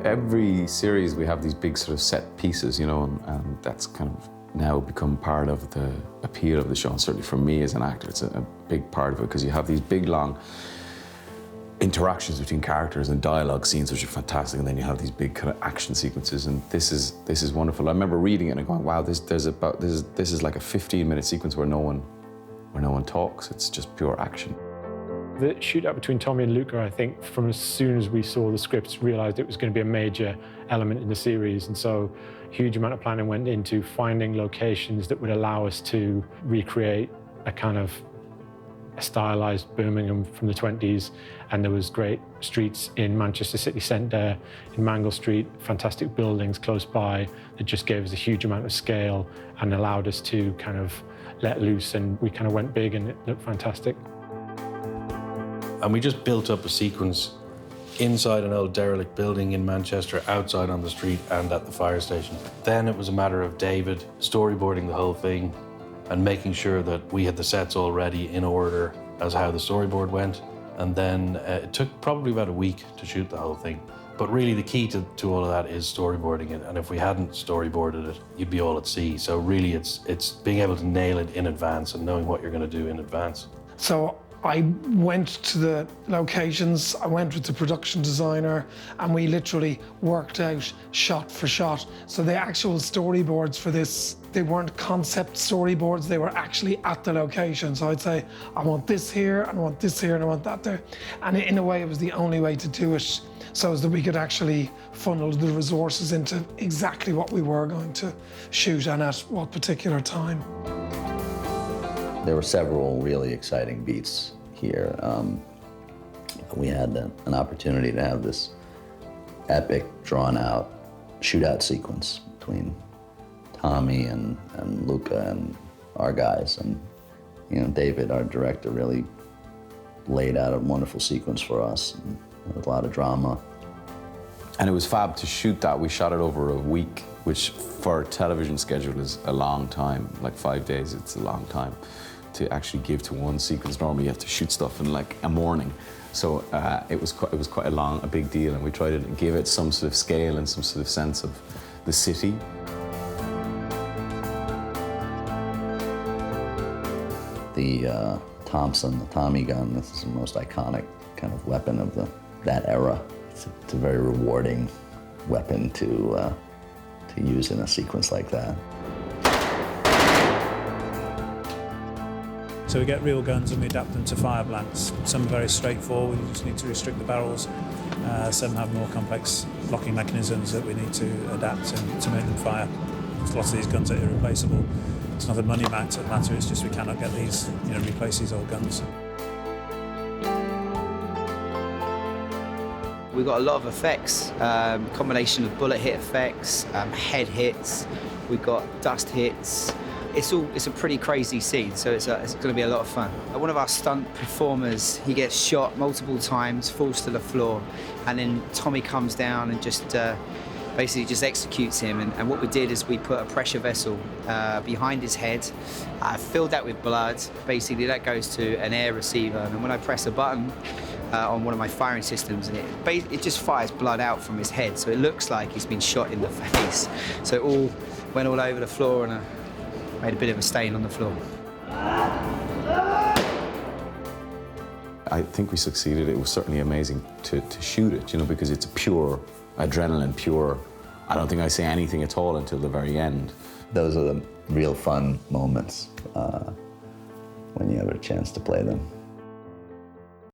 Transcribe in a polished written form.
Every series we have these big sort of set pieces, you know, and that's kind of now become part of the appeal of the show. And certainly for me as an actor, it's a big part of it, because you have these big, long interactions between characters and dialogue scenes, which are fantastic, and then you have these big kind of action sequences, and this is wonderful. I remember reading it and going, wow, this is like a 15-minute sequence where no one talks. It's just pure action. The shootout between Tommy and Luca, I think, from as soon as we saw the scripts, realised it was going to be a major element in the series, and so a huge amount of planning went into finding locations that would allow us to recreate a kind of a stylised Birmingham from the 20s, and there was great streets in Manchester city centre, in Mangle Street, fantastic buildings close by that just gave us a huge amount of scale and allowed us to kind of let loose, and we kind of went big and it looked fantastic. And we just built up a sequence inside an old derelict building in Manchester, outside on the street and at the fire station. Then it was a matter of David storyboarding the whole thing and making sure that we had the sets all ready in order as how the storyboard went. And then it took probably about a week to shoot the whole thing. But really the key to all of that is storyboarding it. And if we hadn't storyboarded it, you'd be all at sea. So really it's being able to nail it in advance and knowing what you're going to do in advance. So I went to the locations, I went with the production designer, and we literally worked out shot for shot. So the actual storyboards for this, they weren't concept storyboards, they were actually at the location. So I'd say, I want this here, and I want this here, and I want that there. And in a way, it was the only way to do it, so as that we could actually funnel the resources into exactly what we were going to shoot and at what particular time. There were several really exciting beats here. We had an opportunity to have this epic, drawn-out shootout sequence between Tommy and Luca and our guys. And, you know, David, our director, really laid out a wonderful sequence for us, and with a lot of drama. And it was fab to shoot that. We shot it over a week, which for a television schedule is a long time, like 5 days, it's a long time to actually give to one sequence. Normally you have to shoot stuff in like a morning. So it was quite a big deal, and we tried to give it some sort of scale and some sort of sense of the city. The Thompson, the Tommy gun, this is the most iconic kind of weapon of that era. It's a very rewarding weapon to use in a sequence like that. So we get real guns and we adapt them to fire blanks. Some are very straightforward, we just need to restrict the barrels. Some have more complex locking mechanisms that we need to adapt to make them fire. Lots of these guns are irreplaceable. It's not a money matter, it's just we cannot get these, replace these old guns. We've got a lot of effects, combination of bullet hit effects, head hits, we've got dust hits. It's a pretty crazy scene, so it's going to be a lot of fun. One of our stunt performers, he gets shot multiple times, falls to the floor, and then Tommy comes down and just basically just executes him. And what we did is we put a pressure vessel behind his head, filled that with blood. Basically that goes to an air receiver, and when I press a button on one of my firing systems, and it just fires blood out from his head, so it looks like he's been shot in the face. So it all went all over the floor and made a bit of a stain on the floor. I think we succeeded. It was certainly amazing to shoot it, because it's pure adrenaline, pure. I don't think I say anything at all until the very end. Those are the real fun moments when you have a chance to play them.